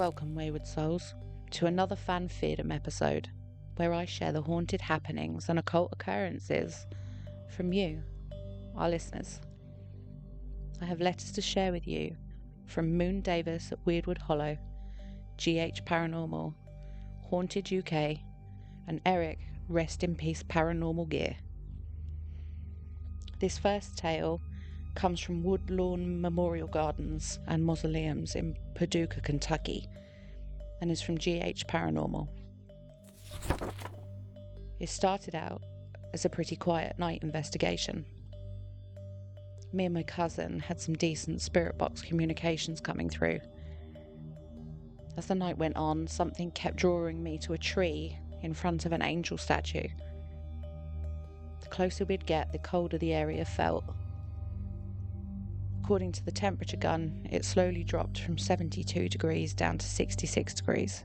Welcome, wayward souls, to another fan Feardom episode, where I share the haunted happenings and occult occurrences from you, our listeners. I have letters to share with you from Moon Davis at Wayward Hollow, GH Paranormal, Haunted UK, and Eric Rest in Peace Paranormal Gear. This first tale comes from Woodlawn Memorial Gardens and Mausoleums in Paducah, Kentucky, and is from GH Paranormal. It started out as a pretty quiet night investigation. Me and my cousin had some decent spirit box communications coming through. As the night went on, something kept drawing me to a tree in front of an angel statue. The closer we'd get, the colder the area felt. According to the temperature gun, it slowly dropped from 72 degrees down to 66 degrees.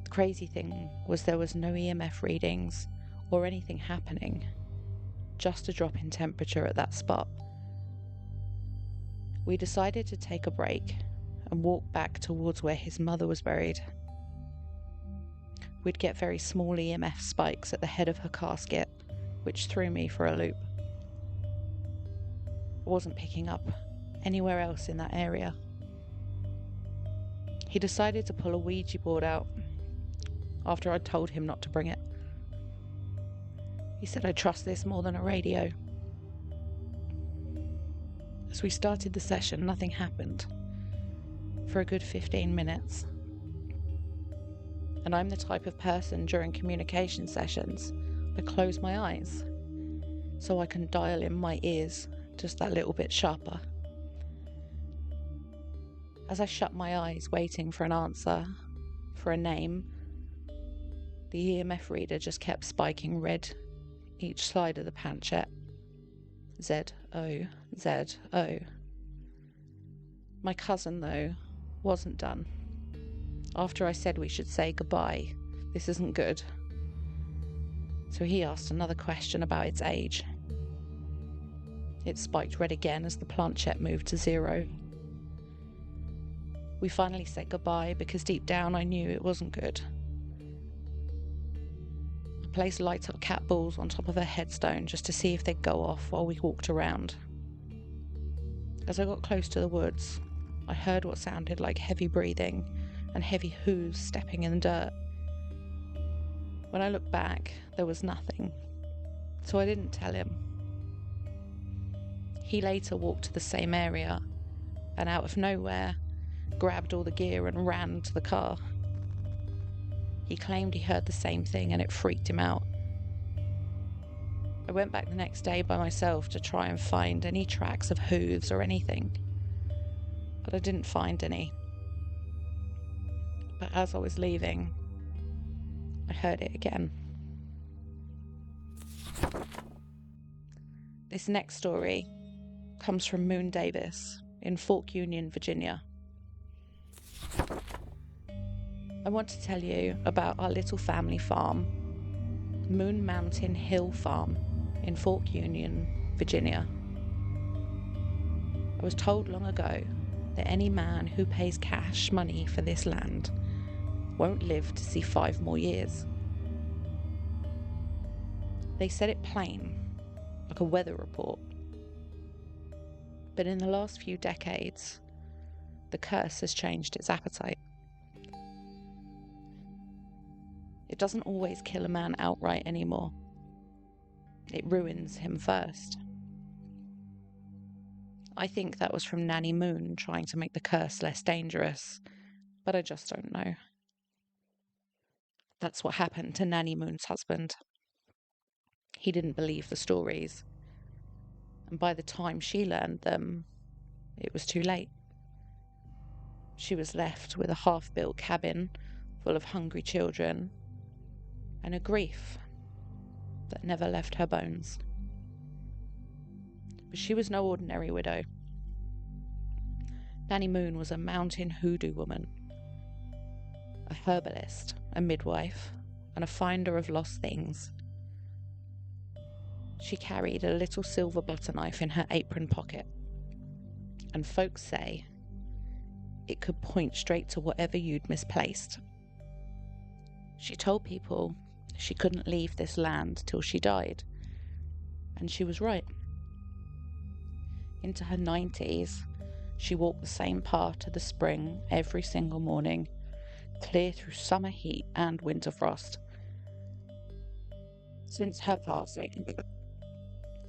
The crazy thing was there was no EMF readings or anything happening, just a drop in temperature at that spot. We decided to take a break and walk back towards where his mother was buried. We'd get very small EMF spikes at the head of her casket, which threw me for a loop. I wasn't picking up anywhere else in that area. He decided to pull a Ouija board out after I'd told him not to bring it. He said I trust this more than a radio. As we started the session, nothing happened for a good 15 minutes. And I'm the type of person during communication sessions, I close my eyes so I can dial in my ears just that little bit sharper. As I shut my eyes waiting for an answer, for a name, the EMF reader just kept spiking red each side of the planchette. Z-O, Z-O. My cousin, though, wasn't done. After I said we should say goodbye, this isn't good. So he asked another question about its age. It spiked red again as the planchette moved to 0. We finally said goodbye because deep down I knew it wasn't good. I placed light up cat balls on top of her headstone just to see if they'd go off while we walked around. As I got close to the woods, I heard what sounded like heavy breathing and heavy hooves stepping in the dirt. When I looked back, there was nothing, so I didn't tell him. He later walked to the same area and out of nowhere grabbed all the gear and ran to the car. He claimed he heard the same thing and it freaked him out. I went back the next day by myself to try and find any tracks of hooves or anything, but I didn't find any. But as I was leaving, I heard it again. This next story comes from Moon Davis in Fork Union, Virginia. I want to tell you about our little family farm, Moon Mountain Hill Farm in Fork Union, Virginia. I was told long ago that any man who pays cash money for this land won't live to see 5 more years. They said it plain, like a weather report. But in the last few decades, the curse has changed its appetite. It doesn't always kill a man outright anymore. It ruins him first. I think that was from Nanny Moon trying to make the curse less dangerous, but I just don't know. That's what happened to Nanny Moon's husband. He didn't believe the stories, and by the time she learned them, it was too late. She was left with a half-built cabin full of hungry children and a grief that never left her bones. But she was no ordinary widow. Nanny Moon was a mountain hoodoo woman, a herbalist, a midwife, and a finder of lost things. She carried a little silver butter knife in her apron pocket, and folks say it could point straight to whatever you'd misplaced. She told people she couldn't leave this land till she died, and she was right. Into her 90s, she walked the same path to the spring every single morning, clear through summer heat and winter frost. Since her passing,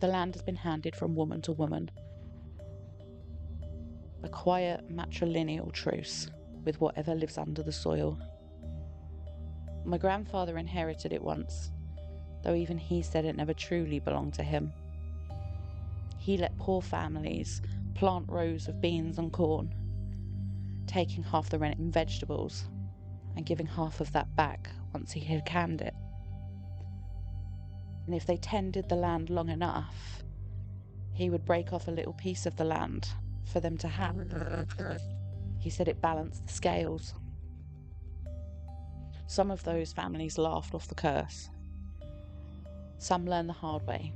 the land has been handed from woman to woman. A quiet matrilineal truce with whatever lives under the soil. My grandfather inherited it once, though even he said it never truly belonged to him. He let poor families plant rows of beans and corn, taking half the rent in vegetables and giving half of that back once he had canned it. And if they tended the land long enough, he would break off a little piece of the land for them to have. He said it balanced the scales. Some of those families laughed off the curse. Some learned the hard way.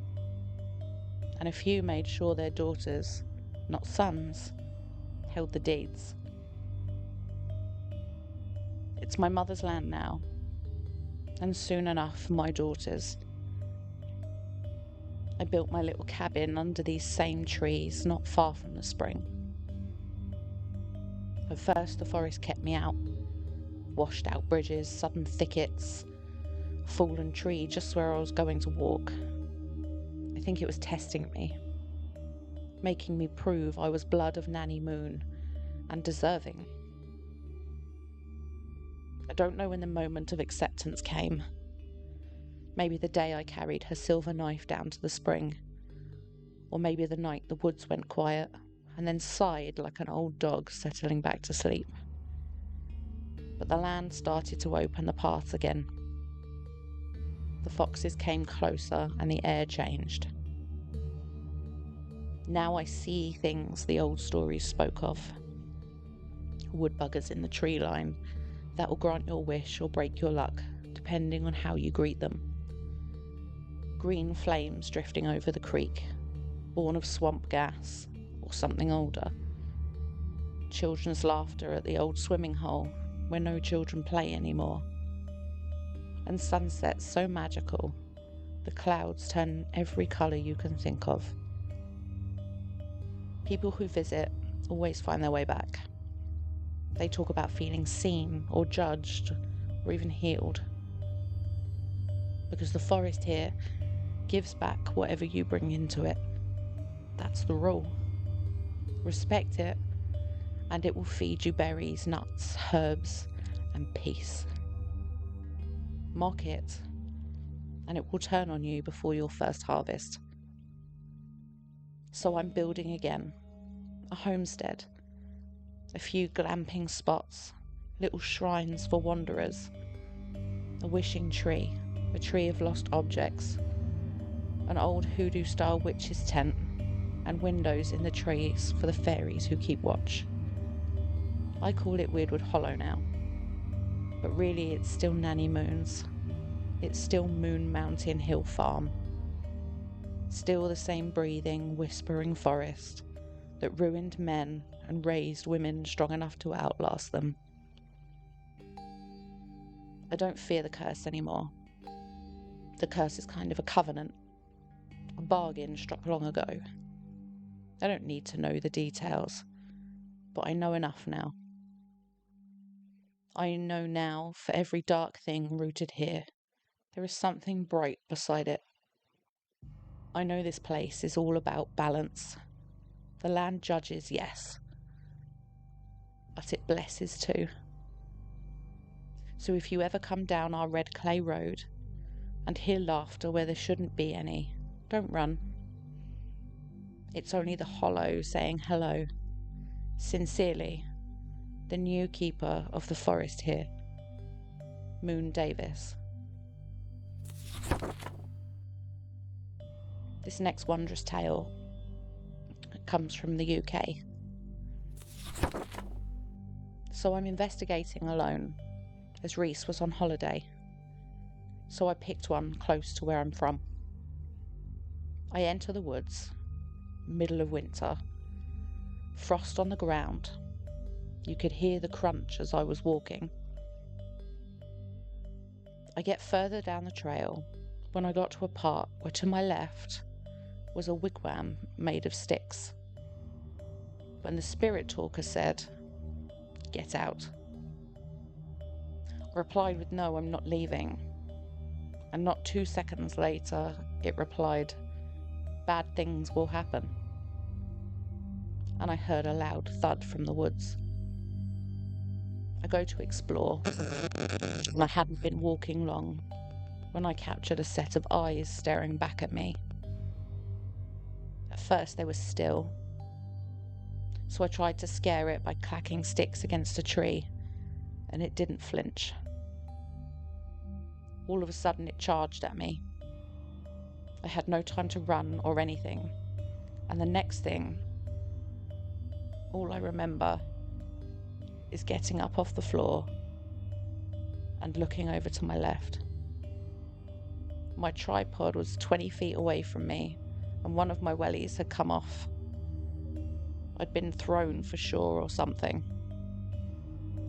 And a few made sure their daughters, not sons, held the deeds. It's my mother's land now, and soon enough my daughter's. I built my little cabin under these same trees not far from the spring. At first the forest kept me out. Washed out bridges, sudden thickets, a fallen tree just where I was going to walk. I think it was testing me, making me prove I was blood of Nanny Moon and deserving. I don't know when the moment of acceptance came. Maybe the day I carried her silver knife down to the spring, or maybe the night the woods went quiet and then sighed like an old dog settling back to sleep. But the land started to open the paths again. The foxes came closer and the air changed. Now I see things the old stories spoke of. Woodbuggers in the tree line that will grant your wish or break your luck, depending on how you greet them. Green flames drifting over the creek, born of swamp gas or something older. Children's laughter at the old swimming hole where no children play anymore. And sunsets so magical, the clouds turn every colour you can think of. People who visit always find their way back. They talk about feeling seen or judged or even healed. Because the forest here gives back whatever you bring into it. That's the rule. Respect it, and it will feed you berries, nuts, herbs, and peace. Mock it, and it will turn on you before your first harvest. So I'm building again, a homestead, a few glamping spots, little shrines for wanderers, a wishing tree, a tree of lost objects, an old hoodoo-style witch's tent, and windows in the trees for the fairies who keep watch. I call it Weirwood Hollow now, but really it's still Nanny Moon's. It's still Moon Mountain Hill Farm. Still the same breathing, whispering forest that ruined men and raised women strong enough to outlast them. I don't fear the curse anymore. The curse is kind of a covenant, a bargain struck long ago. I don't need to know the details, but I know enough now. I know now for every dark thing rooted here, there is something bright beside it. I know this place is all about balance. The land judges, yes, but it blesses too. So if you ever come down our red clay road and hear laughter where there shouldn't be any, don't run. It's only the hollow saying hello. Sincerely, the new keeper of the forest here, Moon Davis. This next wondrous tale comes from the UK. So I'm investigating alone, as Reese was on holiday. So I picked one close to where I'm from. I enter the woods, middle of winter, frost on the ground, You could hear the crunch as I was walking. I get further down the trail when I got to a part where to my left was a wigwam made of sticks. When the spirit talker said, "Get out," I replied with, "No, I'm not leaving." And not 2 seconds later, it replied, "Bad things will happen." And I heard a loud thud from the woods. I go to explore, and I hadn't been walking long when I captured a set of eyes staring back at me. At first they were still, so I tried to scare it by clacking sticks against a tree, and it didn't flinch. All of a sudden it charged at me. I had no time to run or anything, and the next thing, all I remember is getting up off the floor and looking over to my left. My tripod was 20 feet away from me, and one of my wellies had come off. I'd been thrown for sure or something.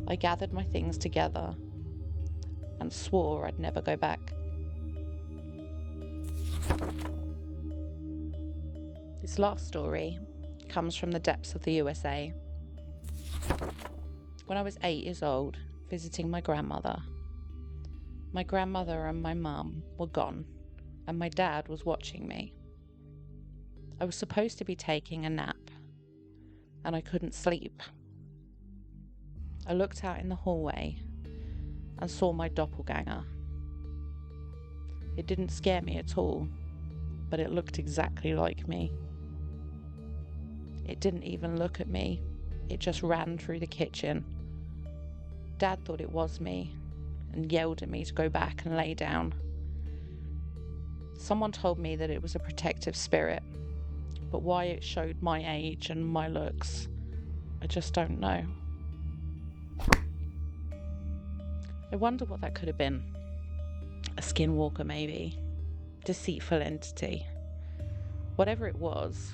I gathered my things together and swore I'd never go back. This last story comes from the depths of the USA. When I was 8 years old, visiting my grandmother and my mum were gone, and my dad was watching me. I was supposed to be taking a nap, and I couldn't sleep. I looked out in the hallway and saw my doppelganger. It didn't scare me at all, but it looked exactly like me. It didn't even look at me, it just ran through the kitchen. Dad thought it was me and yelled at me to go back and lay down. Someone told me that it was a protective spirit, but why it showed my age and my looks, I just don't know. I wonder what that could have been. A skinwalker maybe, deceitful entity. Whatever it was,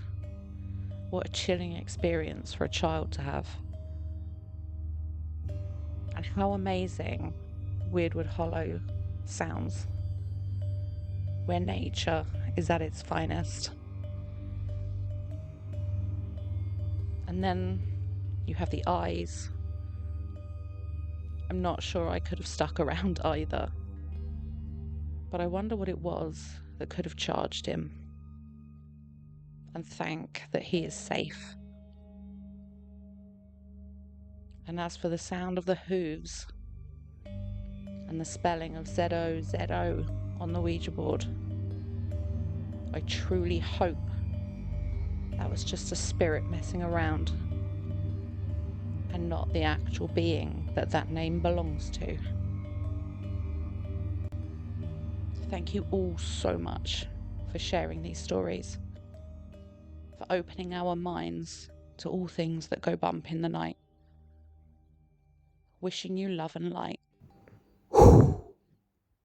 what a chilling experience for a child to have. And how amazing Weirwood Hollow sounds, where nature is at its finest. And then you have the eyes. I'm not sure I could have stuck around either, but I wonder what it was that could have charged him. And thank that he is safe. And as for the sound of the hooves and the spelling of Z-O-Z-O on the Ouija board, I truly hope that was just a spirit messing around and not the actual being that name belongs to. Thank you all so much for sharing these stories, for opening our minds to all things that go bump in the night. Wishing you love and light.